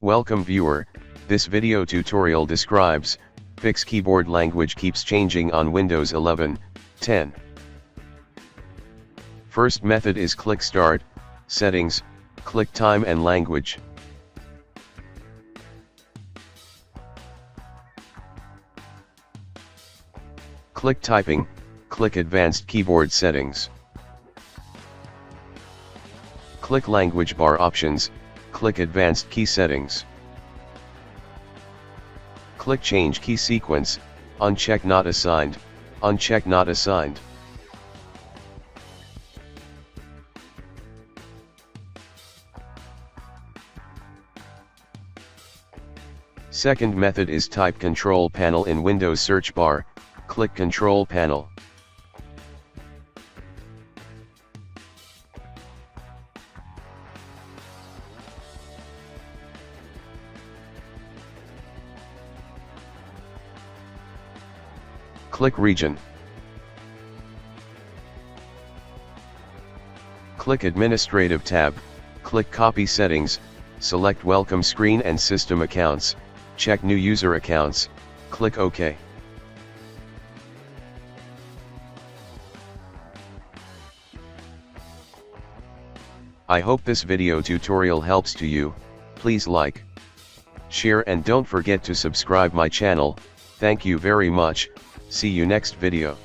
Welcome viewer, this video tutorial describes, fix keyboard language keeps changing on Windows 11, 10. First method is click Start, Settings, click Time and Language. Click Typing, click Advanced Keyboard Settings. Click Language Bar Options, click Advanced Key Settings. Click Change Key Sequence, uncheck Not Assigned, uncheck Not Assigned. Second method is type Control Panel in Windows search bar, click Control Panel. Click Region. Click Administrative tab, click Copy Settings, select Welcome Screen and System Accounts, check New User Accounts, click OK. I hope this video tutorial helps to you. Please like, share and don't forget to subscribe my channel. Thank you very much. See you next video.